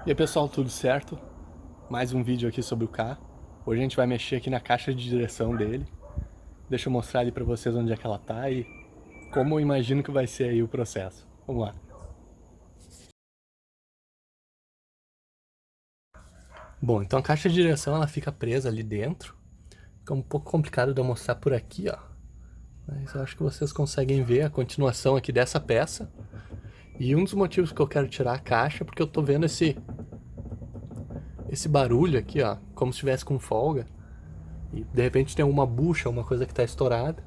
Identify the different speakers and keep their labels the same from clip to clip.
Speaker 1: E aí pessoal, tudo certo? Mais um vídeo aqui sobre o carro. Hoje a gente vai mexer aqui na caixa de direção dele. Deixa eu mostrar ali pra vocês onde é que ela tá e como eu imagino que vai ser aí o processo. Vamos lá. Bom, então a caixa de direção ela fica presa ali dentro. Fica um pouco complicado de eu mostrar por aqui, ó. Mas eu acho que vocês conseguem ver a continuação aqui dessa peça. E um dos motivos que eu quero tirar a caixa é porque eu tô vendo esse barulho aqui, ó, como se estivesse com folga. E de repente tem uma bucha, uma coisa que tá estourada.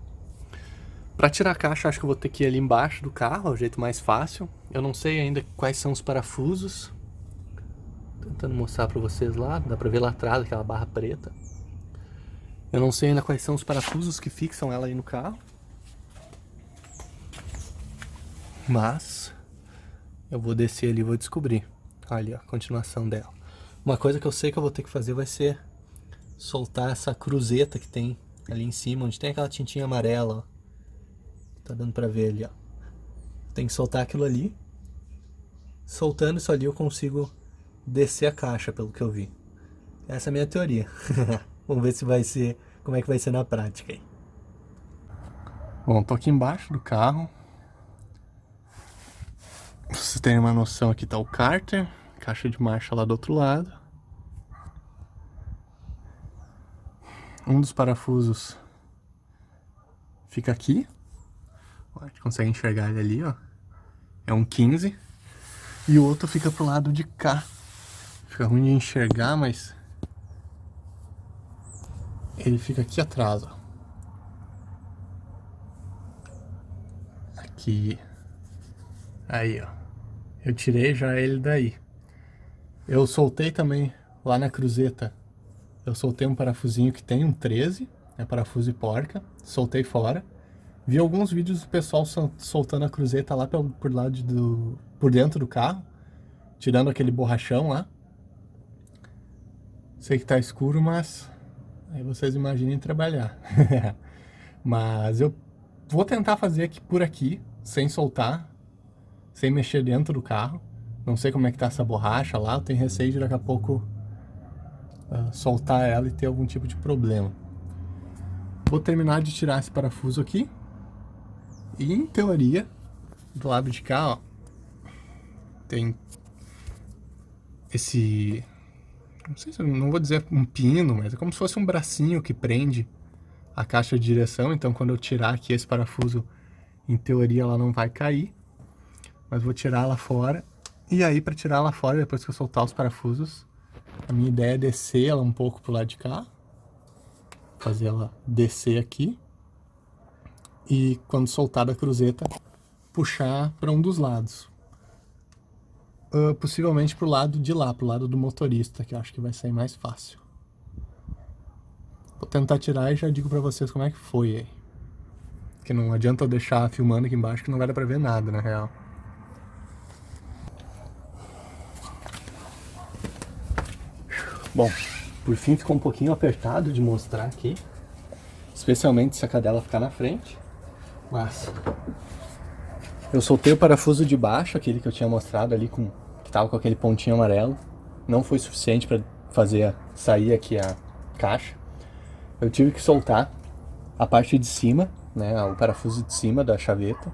Speaker 1: Para tirar a caixa, acho que eu vou ter que ir ali embaixo do carro, é o jeito mais fácil. Eu não sei ainda quais são os parafusos. Tentando mostrar para vocês lá, dá para ver lá atrás aquela barra preta. Eu não sei ainda quais são os parafusos que fixam ela aí no carro. Mas eu vou descer ali e vou descobrir. Ali, ó, a continuação dela. Uma coisa que eu sei que eu vou ter que fazer vai ser soltar essa cruzeta que tem ali em cima, onde tem aquela tintinha amarela, ó. Tá dando pra ver ali, ó. Tem que soltar aquilo ali. Soltando isso ali eu consigo descer a caixa, pelo que eu vi. Essa é a minha teoria. Vamos ver se vai ser, como é que vai ser na prática aí. Bom, tô aqui embaixo do carro. Pra vocês terem uma noção, aqui tá o cárter, caixa de marcha lá do outro lado. Um dos parafusos fica aqui. A gente consegue enxergar ele ali, ó. É um 15. E o outro fica pro lado de cá. Fica ruim de enxergar, mas ele fica aqui atrás, ó. Aqui. Aí, ó. Eu tirei já ele daí. Eu soltei também lá na cruzeta. Eu soltei um parafusinho que tem um 13. É parafuso de porca. Soltei fora. Vi alguns vídeos do pessoal soltando a cruzeta lá por lado por dentro do carro. Tirando aquele borrachão lá. Sei que tá escuro, mas aí vocês imaginem trabalhar. Mas eu vou tentar fazer aqui por aqui, sem soltar, sem mexer dentro do carro. Não sei como é que tá essa borracha lá, eu tenho receio de daqui a pouco soltar ela e ter algum tipo de problema. Vou terminar de tirar esse parafuso aqui. E em teoria, do lado de cá, ó, tem esse... Não sei se eu não vou dizer um pino, mas é como se fosse um bracinho que prende a caixa de direção. Então quando eu tirar aqui esse parafuso, em teoria ela não vai cair. Mas vou tirar ela fora. E aí para tirar ela fora, depois que eu soltar os parafusos, a minha ideia é descer ela um pouco pro lado de cá. Fazer ela descer aqui. E quando soltar da cruzeta, puxar para um dos lados. Possivelmente pro lado de lá, pro lado do motorista, que eu acho que vai sair mais fácil. Vou tentar tirar e já digo pra vocês como é que foi aí. Porque não adianta eu deixar filmando aqui embaixo que não vai dar pra ver nada, na real. Bom, por fim ficou um pouquinho apertado de mostrar aqui. Especialmente se a cadela ficar na frente. Mas eu soltei o parafuso de baixo, aquele que eu tinha mostrado ali, que tava com aquele pontinho amarelo. Não foi suficiente para fazer sair aqui a caixa. Eu tive que soltar a parte de cima, né, o parafuso de cima da chaveta,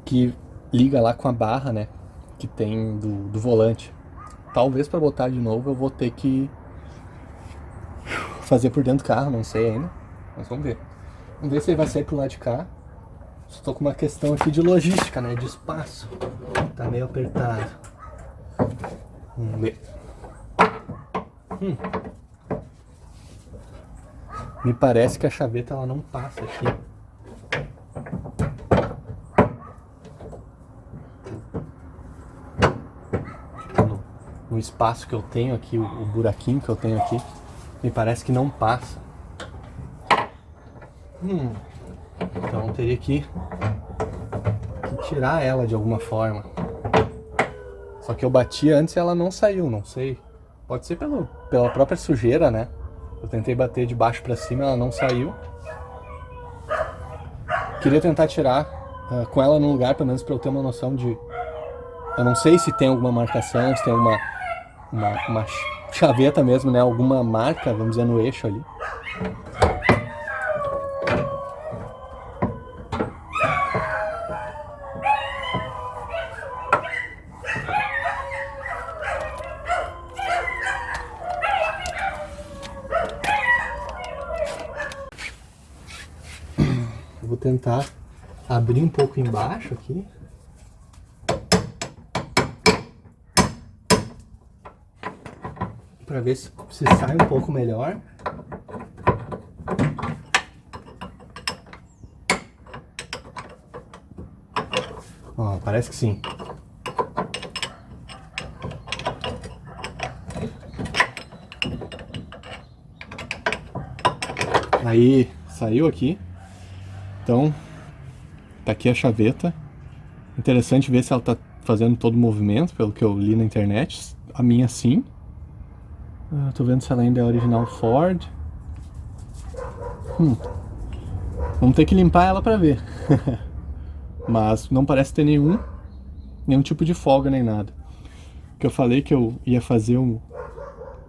Speaker 1: que liga lá com a barra, né, que tem do volante. Talvez para botar de novo eu vou ter que fazer por dentro do carro, não sei ainda, mas vamos ver. Vamos ver se ele vai sair pro lado de cá. Estou com uma questão aqui de logística, né, de espaço. Tá meio apertado. Vamos ver. Me parece que a chaveta ela não passa aqui. No espaço que eu tenho aqui, o buraquinho que eu tenho aqui, me parece que não passa. Então eu teria que tirar ela de alguma forma. Só que eu bati antes e ela não saiu, não sei. Pode ser pela própria sujeira, né? Eu tentei bater de baixo pra cima, ela não saiu. Queria tentar tirar com ela no lugar, pelo menos pra eu ter uma noção de Eu não sei se tem alguma marcação, se tem uma chaveta mesmo, né? Alguma marca, vamos dizer, no eixo ali. Eu vou tentar abrir um pouco embaixo aqui. Para ver se sai um pouco melhor. Ó, parece que sim. Aí, saiu aqui. Então, tá aqui a chaveta. Interessante ver se ela tá fazendo todo o movimento, pelo que eu li na internet. A minha sim. Tô vendo se ela ainda é original Ford. Vamos ter que limpar ela pra ver. Mas não parece ter nenhum tipo de folga nem nada. Que eu falei que eu ia fazer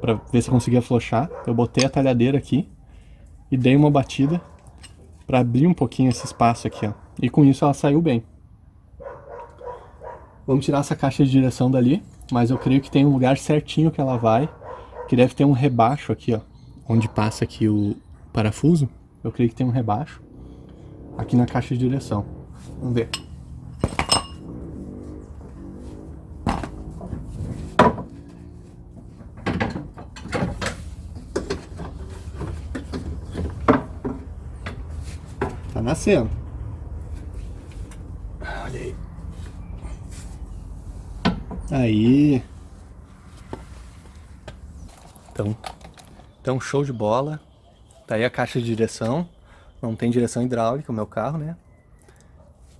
Speaker 1: pra ver se eu conseguia afrouxar. Eu botei a talhadeira aqui e dei uma batida pra abrir um pouquinho esse espaço aqui, ó. E com isso ela saiu bem. Vamos tirar essa caixa de direção dali, mas eu creio que tem um lugar certinho que ela vai, que deve ter um rebaixo aqui, ó, onde passa aqui o parafuso. Eu creio que tem um rebaixo aqui na caixa de direção. Vamos ver. Tá nascendo. Olha aí. Aí. Então show de bola. Tá aí a caixa de direção. Não tem direção hidráulica o meu carro, né?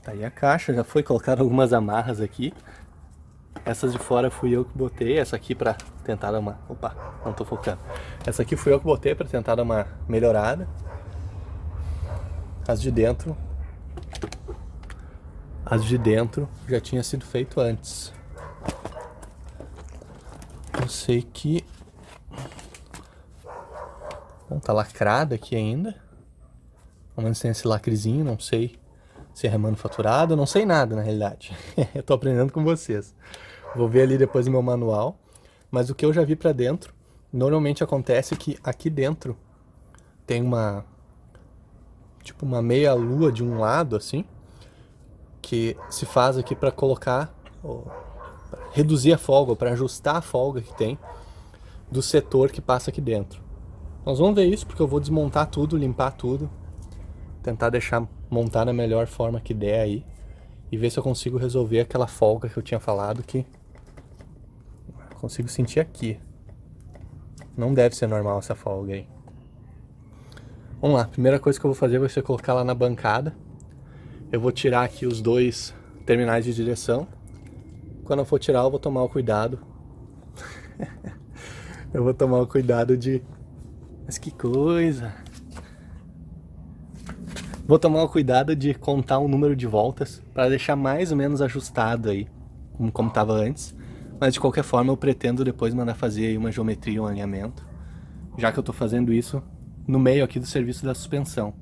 Speaker 1: Tá aí a caixa, já foi colocado algumas amarras aqui. Essas de fora fui eu que botei, essa aqui pra tentar dar uma... Opa, não tô focando. Essa aqui fui eu que botei pra tentar dar uma melhorada. As de dentro já tinha sido feito antes. Eu sei que... Bom, tá lacrada aqui ainda. Pelo menos tem esse lacrezinho, não sei se é remanufaturado, não sei nada na realidade. Eu tô aprendendo com vocês. Vou ver ali depois no meu manual. Mas o que eu já vi pra dentro, normalmente acontece que aqui dentro tem uma... tipo uma meia lua de um lado, assim, que se faz aqui pra colocar... pra reduzir a folga, pra ajustar a folga que tem do setor que passa aqui dentro. Nós vamos ver isso porque eu vou desmontar tudo, limpar tudo. Tentar montar da melhor forma que der aí. E ver se eu consigo resolver aquela folga que eu tinha falado que... eu consigo sentir aqui. Não deve ser normal essa folga aí. Vamos lá, a primeira coisa que eu vou fazer vai ser colocar lá na bancada. Eu vou tirar aqui os dois terminais de direção. Quando eu for tirar, eu vou tomar o cuidado. Eu vou tomar o cuidado de... Mas que coisa! Vou tomar o cuidado de contar o número de voltas para deixar mais ou menos ajustado aí, como estava antes. Mas de qualquer forma eu pretendo depois mandar fazer aí uma geometria, um alinhamento. Já que eu estou fazendo isso no meio aqui do serviço da suspensão.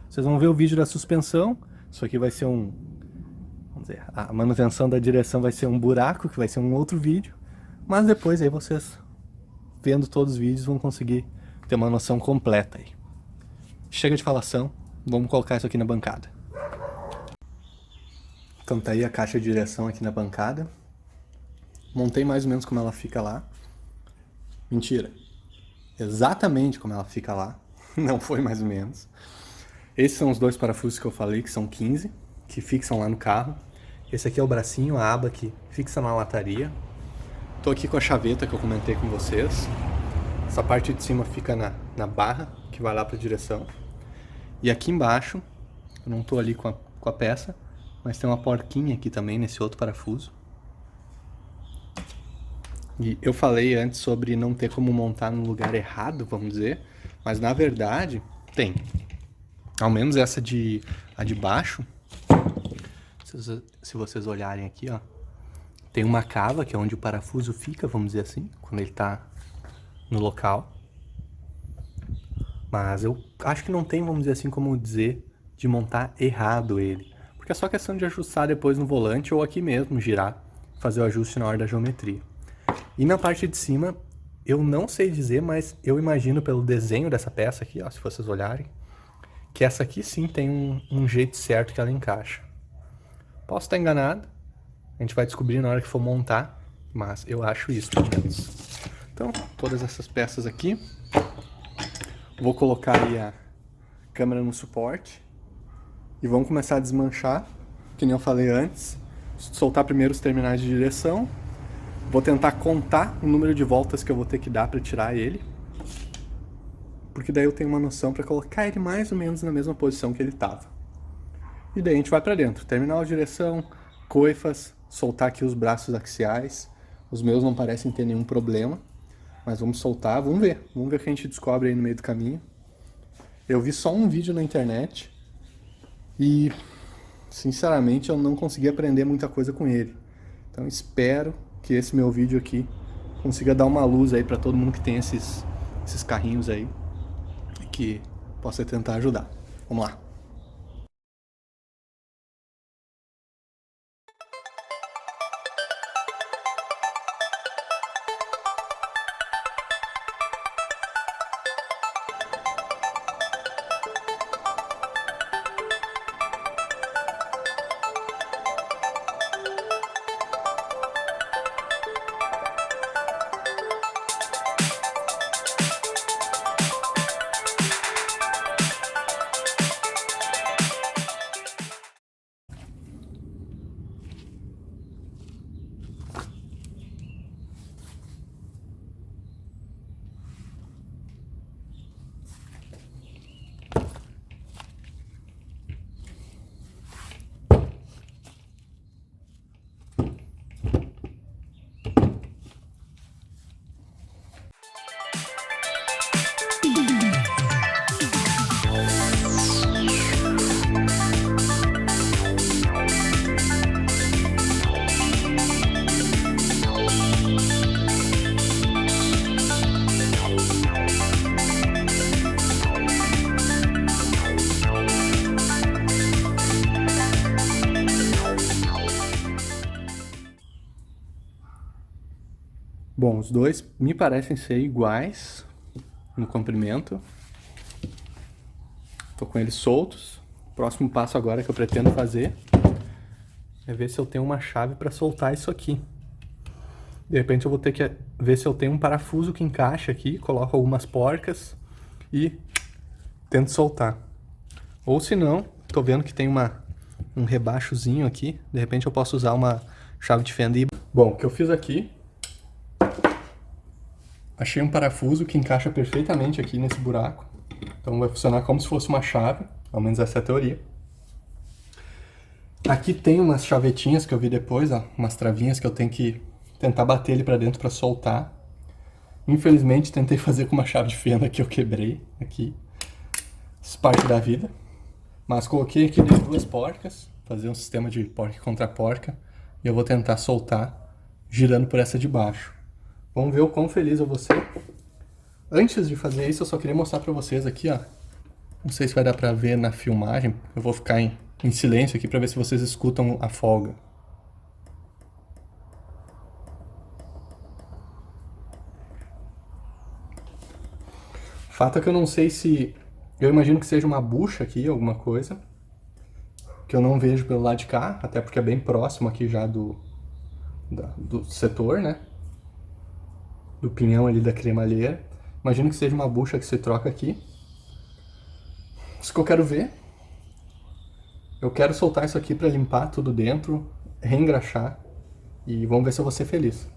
Speaker 1: Vocês vão ver o vídeo da suspensão. Isso aqui vai ser vamos dizer, a manutenção da direção vai ser um buraco, que vai ser um outro vídeo. Mas depois aí vocês, vendo todos os vídeos, vão conseguir ter uma noção completa aí. Chega de falação, vamos colocar isso aqui na bancada. Então tá aí a caixa de direção aqui na bancada. Montei mais ou menos como ela fica lá. Mentira. Exatamente como ela fica lá. Não foi mais ou menos. Esses são os dois parafusos que eu falei, que são 15, que fixam lá no carro. Esse aqui é o bracinho, a aba que fixa na lataria. Tô aqui com a chaveta que eu comentei com vocês. Essa parte de cima fica na barra, que vai lá para a direção. E aqui embaixo, eu não tô ali com a peça, mas tem uma porquinha aqui também nesse outro parafuso. E eu falei antes sobre não ter como montar no lugar errado, vamos dizer, mas na verdade tem. Ao menos essa a de baixo, se vocês olharem aqui, ó, Tem uma cava, que é onde o parafuso fica, vamos dizer assim, quando ele tá no local. Mas eu acho que não tem, vamos dizer assim, como dizer de montar errado ele. Porque é só questão de ajustar depois no volante ou aqui mesmo, girar, fazer o ajuste na hora da geometria. E na parte de cima, eu não sei dizer, mas eu imagino pelo desenho dessa peça aqui, ó, se vocês olharem, que essa aqui sim tem um jeito certo que ela encaixa. Posso estar enganado, a gente vai descobrir na hora que for montar, mas eu acho isso, pelo menos. Então, todas essas peças aqui. Vou colocar aí a câmera no suporte e vamos começar a desmanchar, que nem eu falei antes. Soltar primeiro os terminais de direção. Vou tentar contar o número de voltas que eu vou ter que dar para tirar ele, porque daí eu tenho uma noção para colocar ele mais ou menos na mesma posição que ele estava. E daí a gente vai para dentro, terminal de direção, coifas, soltar aqui os braços axiais. Os meus não parecem ter nenhum problema. Mas vamos soltar, vamos ver o que a gente descobre aí no meio do caminho. Eu vi só um vídeo na internet e, sinceramente, eu não consegui aprender muita coisa com ele. Então espero que esse meu vídeo aqui consiga dar uma luz aí para todo mundo que tem esses carrinhos aí e que possa tentar ajudar. Vamos lá. Bom, os dois me parecem ser iguais no comprimento. Tô com eles soltos. O próximo passo agora que eu pretendo fazer é ver se eu tenho uma chave para soltar isso aqui. De repente eu vou ter que ver se eu tenho um parafuso que encaixa aqui, coloco algumas porcas e tento soltar. Ou se não, tô vendo que tem um rebaixozinho aqui, de repente eu posso usar uma chave de fenda. Bom, o que eu fiz aqui, achei um parafuso que encaixa perfeitamente aqui nesse buraco. Então vai funcionar como se fosse uma chave, ao menos essa é a teoria. Aqui tem umas chavetinhas que eu vi depois, ó, umas travinhas que eu tenho que tentar bater ele pra dentro pra soltar. Infelizmente tentei fazer com uma chave de fenda que eu quebrei aqui. Isso parte da vida. Mas coloquei aqui duas porcas, fazer um sistema de porca contra porca. E eu vou tentar soltar girando por essa de baixo. Vamos ver o quão feliz eu vou ser. Antes de fazer isso, eu só queria mostrar pra vocês aqui, ó. Não sei se vai dar pra ver na filmagem. Eu vou ficar em silêncio aqui pra ver se vocês escutam a folga. O fato é que eu não sei se... Eu imagino que seja uma bucha aqui, alguma coisa. Que eu não vejo pelo lado de cá, até porque é bem próximo aqui já do setor, né? Do pinhão ali da cremalheira. Imagino que seja uma bucha que se troca aqui. Isso que eu quero ver. Eu quero soltar isso aqui para limpar tudo dentro, reengraxar e vamos ver se eu vou ser feliz.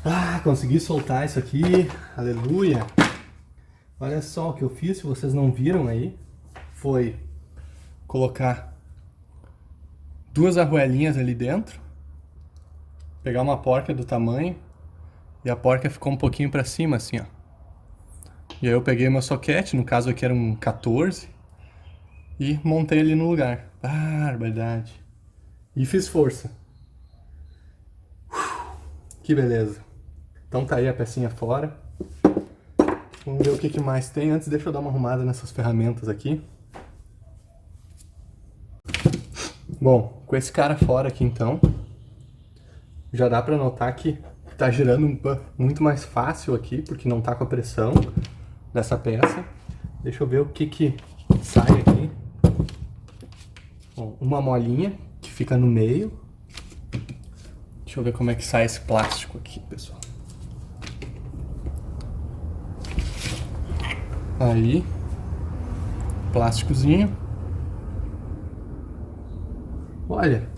Speaker 1: Ah, consegui soltar isso aqui. Aleluia. Olha só o que eu fiz, se vocês não viram aí, foi colocar duas arruelinhas ali dentro, pegar uma porca do tamanho, e a porca ficou um pouquinho pra cima, assim, ó. E aí eu peguei meu soquete, no caso aqui era um 14, e montei ele no lugar. Barbaridade. E fiz força. Que beleza. Então tá aí a pecinha fora. Vamos ver o que mais tem. Antes, deixa eu dar uma arrumada nessas ferramentas aqui. Bom, com esse cara fora aqui então, já dá pra notar que tá girando muito mais fácil aqui, porque não tá com a pressão dessa peça. Deixa eu ver o que sai aqui. Bom, uma molinha que fica no meio. Deixa eu ver como é que sai esse plástico aqui, pessoal. Aí, plásticozinho. Olha,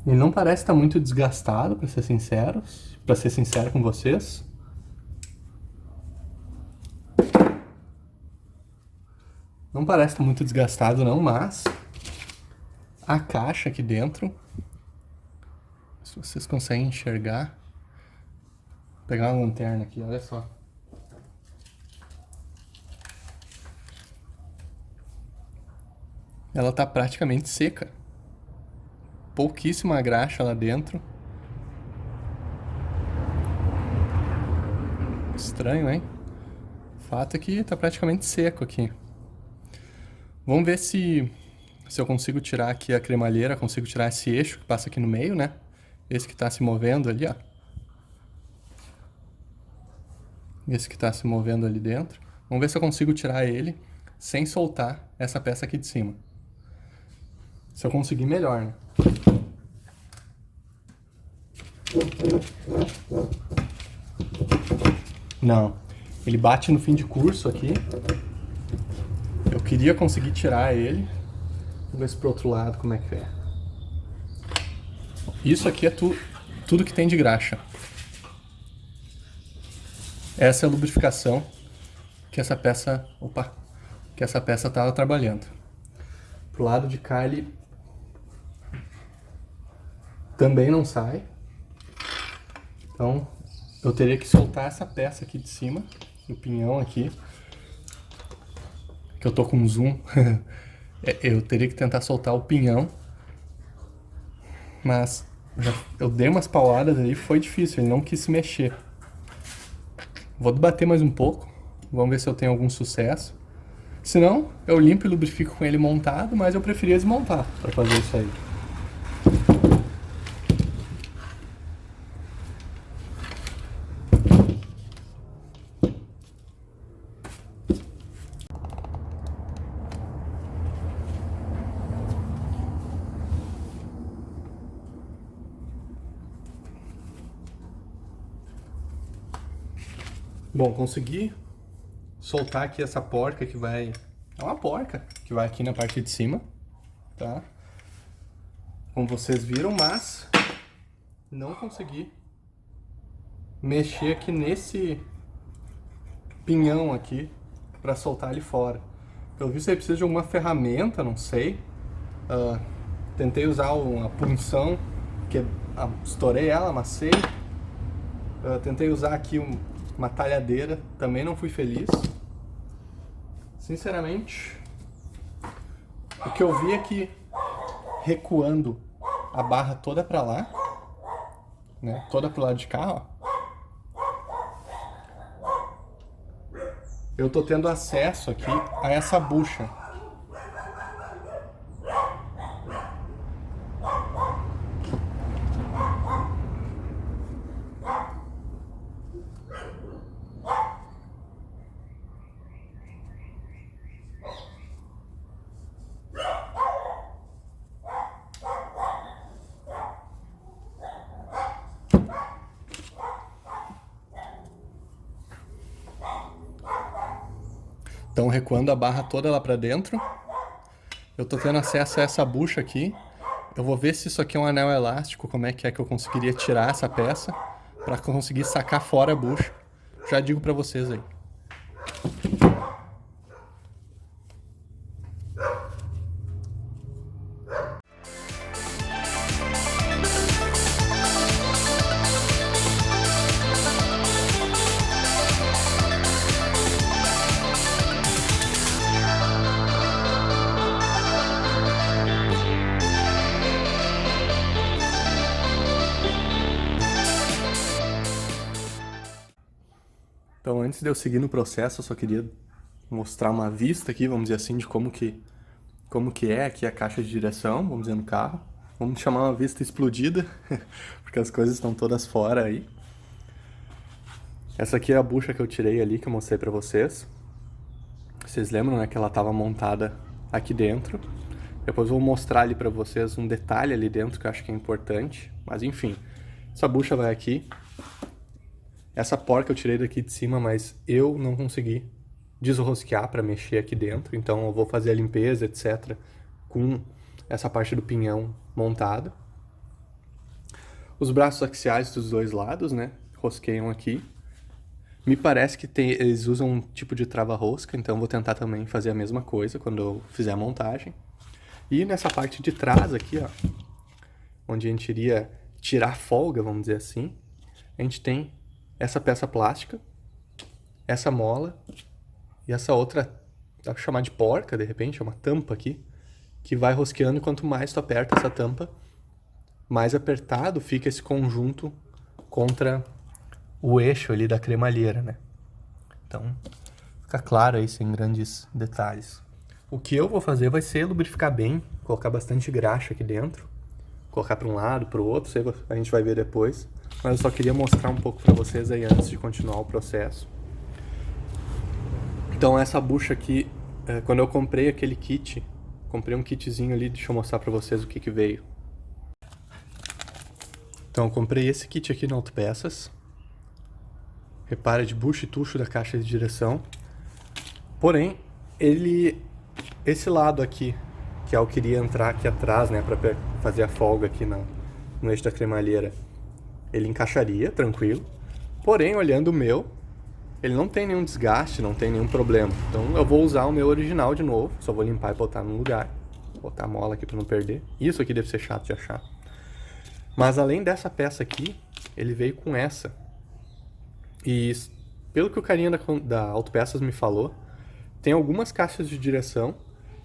Speaker 1: ele não parece estar muito desgastado, para ser sincero com vocês. Não parece estar muito desgastado não, mas a caixa aqui dentro, se vocês conseguem enxergar, vou pegar uma lanterna aqui, olha só. Ela tá praticamente seca. Pouquíssima graxa lá dentro. Estranho, hein? O fato é que tá praticamente seco aqui. Vamos ver se eu consigo tirar aqui a cremalheira, consigo tirar esse eixo que passa aqui no meio, né? Esse que tá se movendo ali, ó. Esse que tá se movendo ali dentro. Vamos ver se eu consigo tirar ele sem soltar essa peça aqui de cima. Se eu conseguir, melhor, né? Não. Ele bate no fim de curso aqui. Eu queria conseguir tirar ele. Vamos ver se pro outro lado como é que é. Isso aqui é tudo que tem de graxa. Essa é a lubrificação que essa peça... que essa peça estava trabalhando. Pro lado de cá ele também não sai. Então eu teria que soltar essa peça aqui de cima, o pinhão aqui, que eu tô com zoom. Eu teria que tentar soltar o pinhão, mas eu dei umas pauladas ali, foi difícil, ele não quis se mexer. Vou debater mais um pouco, vamos ver se eu tenho algum sucesso. Se não, eu limpo e lubrifico com ele montado, mas eu preferia desmontar para fazer isso aí. Bom, consegui soltar aqui essa porca que vai... É uma porca que vai aqui na parte de cima, tá? Como vocês viram, mas não consegui mexer aqui nesse pinhão aqui para soltar ele fora. Pelo visto aí precisa de alguma ferramenta, não sei. Tentei usar uma punção, que estourei ela, amassei. Tentei usar aqui uma talhadeira, também não fui feliz. Sinceramente, o que eu vi é que recuando a barra toda pra lá, né, toda pro lado de cá, ó, eu tô tendo acesso aqui a essa bucha. Então, recuando a barra toda lá pra dentro, eu tô tendo acesso a essa bucha aqui. Eu vou ver se isso aqui é um anel elástico, como é que eu conseguiria tirar essa peça para conseguir sacar fora a bucha. Já digo para vocês aí. Então, antes de eu seguir no processo, eu só queria mostrar uma vista aqui, vamos dizer assim, de como que é aqui a caixa de direção, vamos dizer, no carro. Vamos chamar uma vista explodida, porque as coisas estão todas fora aí. Essa aqui é a bucha que eu tirei ali, que eu mostrei pra vocês. Vocês lembram, né, que ela estava montada aqui dentro. Depois eu vou mostrar ali pra vocês um detalhe ali dentro que eu acho que é importante. Mas enfim, essa bucha vai aqui. Essa porca eu tirei daqui de cima, mas eu não consegui desrosquear para mexer aqui dentro. Então eu vou fazer a limpeza, etc. com essa parte do pinhão montada. Os braços axiais dos dois lados, né? Rosqueiam aqui. Me parece que eles usam um tipo de trava-rosca, então eu vou tentar também fazer a mesma coisa quando eu fizer a montagem. E nessa parte de trás aqui, ó, onde a gente iria tirar a folga, vamos dizer assim, a gente tem essa peça plástica, essa mola e essa outra, dá pra chamar de porca, de repente, é uma tampa aqui, que vai rosqueando e quanto mais tu aperta essa tampa, mais apertado fica esse conjunto contra o eixo ali da cremalheira, né? Então, fica claro aí, sem grandes detalhes. O que eu vou fazer vai ser lubrificar bem, colocar bastante graxa aqui dentro, colocar para um lado, para o outro, a gente vai ver depois. Mas eu só queria mostrar um pouco para vocês aí antes de continuar o processo. Então essa bucha aqui, quando eu comprei aquele kit, comprei um kitzinho ali, deixa eu mostrar para vocês o que veio. Então eu comprei esse kit aqui na Autopeças. Repara de bucha e tucho da caixa de direção. Porém, esse lado aqui, que é o que iria entrar aqui atrás, né, para fazer a folga aqui no eixo da cremalheira, ele encaixaria, tranquilo. Porém, olhando o meu, ele não tem nenhum desgaste, não tem nenhum problema. Então eu vou usar o meu original de novo, só vou limpar e botar no lugar. Botar a mola aqui para não perder. Isso aqui deve ser chato de achar. Mas além dessa peça aqui, ele veio com essa. E pelo que o carinha da Autopeças me falou, tem algumas caixas de direção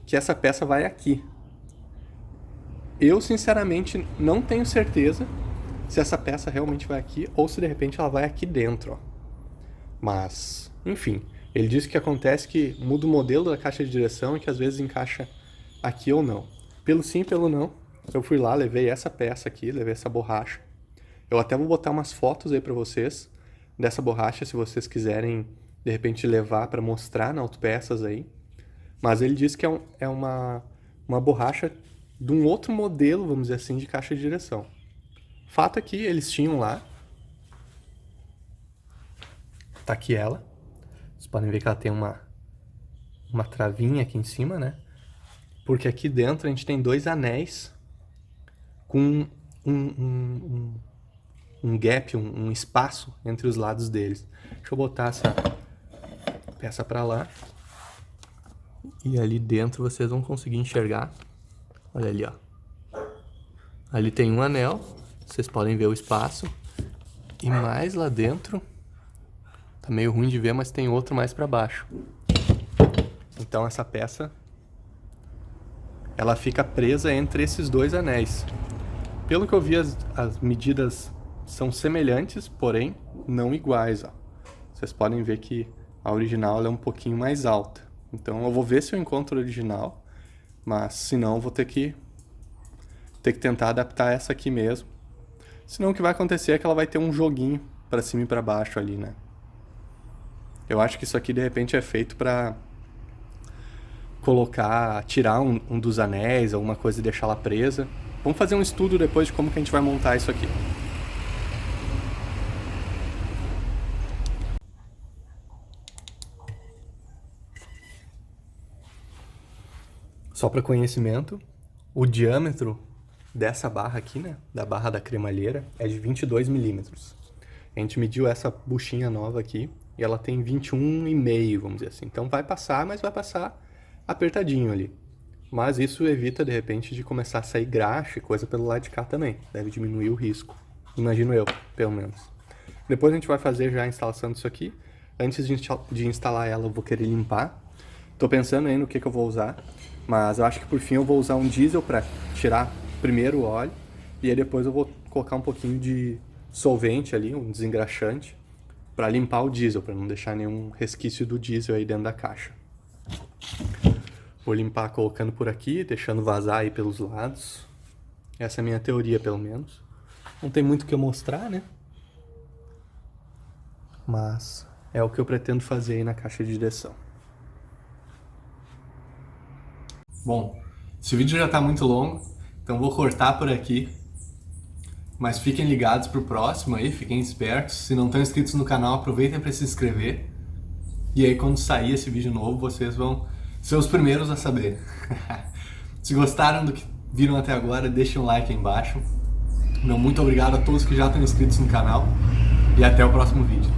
Speaker 1: que essa peça vai aqui. Eu, sinceramente, não tenho certeza se essa peça realmente vai aqui ou se de repente ela vai aqui dentro, ó. Mas, enfim, ele disse que acontece que muda o modelo da caixa de direção e que às vezes encaixa aqui ou não. Pelo sim, pelo não, eu fui lá, levei essa peça aqui, levei essa borracha. Eu até vou botar umas fotos aí pra vocês dessa borracha, se vocês quiserem, de repente, levar pra mostrar na Autopeças aí. Mas ele disse que é uma borracha de um outro modelo, vamos dizer assim, de caixa de direção. Fato é que eles tinham lá. Tá aqui ela. Vocês podem ver que ela tem uma travinha aqui em cima, né? Porque aqui dentro a gente tem dois anéis com um gap, um espaço entre os lados deles. Deixa eu botar essa peça pra lá. E ali dentro vocês vão conseguir enxergar. Olha ali, ó. Ali tem um anel. Vocês podem ver o espaço. E mais lá dentro, tá meio ruim de ver, mas tem outro mais pra baixo. Então essa peça, ela fica presa entre esses dois anéis. Pelo que eu vi, as medidas são semelhantes, porém não iguais, ó. Vocês podem ver que a original ela é um pouquinho mais alta. Então eu vou ver se eu encontro a original, mas se não, eu vou ter que tentar adaptar essa aqui mesmo. Senão o que vai acontecer é que ela vai ter um joguinho pra cima e pra baixo ali, né? Eu acho que isso aqui de repente é feito pra colocar, tirar um dos anéis, alguma coisa e deixar ela presa. Vamos fazer um estudo depois de como que a gente vai montar isso aqui. Só para conhecimento, o diâmetro dessa barra aqui, né, da barra da cremalheira, é de 22 milímetros. A gente mediu essa buchinha nova aqui e ela tem 21,5, vamos dizer assim. Então vai passar, mas vai passar apertadinho ali. Mas isso evita, de repente, de começar a sair graxa e coisa pelo lado de cá também. Deve diminuir o risco. Imagino eu, pelo menos. Depois a gente vai fazer já a instalação disso aqui. Antes de instalar ela, eu vou querer limpar. Tô pensando aí no que eu vou usar. Mas eu acho que por fim eu vou usar um diesel para tirar primeiro o óleo. E aí depois eu vou colocar um pouquinho de solvente ali, um desengraxante, para limpar o diesel, para não deixar nenhum resquício do diesel aí dentro da caixa. Vou limpar colocando por aqui, deixando vazar aí pelos lados. Essa é a minha teoria, pelo menos. Não tem muito o que eu mostrar, né? Mas é o que eu pretendo fazer aí na caixa de direção. Bom, esse vídeo já tá muito longo, então vou cortar por aqui. Mas fiquem ligados pro próximo aí, fiquem espertos. Se não estão inscritos no canal, aproveitem para se inscrever. E aí quando sair esse vídeo novo, vocês vão ser os primeiros a saber. Se gostaram do que viram até agora, deixem um like aí embaixo. Meu muito obrigado a todos que já estão inscritos no canal. E até o próximo vídeo.